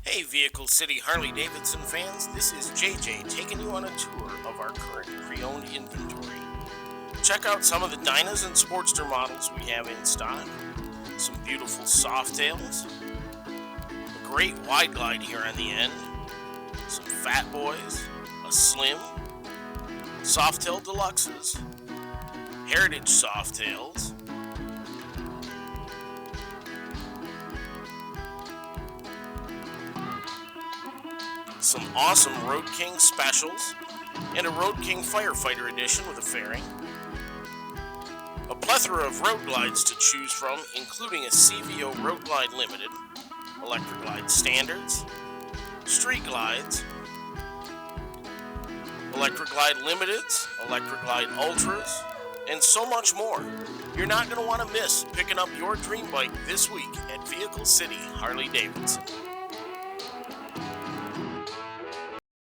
Hey, Vehicle City Harley Davidson fans, this is JJ taking you on a tour of our current pre-owned inventory. Check out some of the Dynas and Sportster models we have in stock, some beautiful Softails, a great Wide Glide here on the end, some Fat Boys, a Slim, Softail Deluxes, Heritage Softails, some awesome Road King specials, and a Road King Firefighter edition with a fairing. A plethora of Road Glides to choose from, including a CVO Road Glide Limited, Electric Glide Standards, Street Glides, Electric Glide Limiteds, Electric Glide Ultras, and so much more. You're not going to want to miss picking up your dream bike this week at Vehicle City Harley Davidson.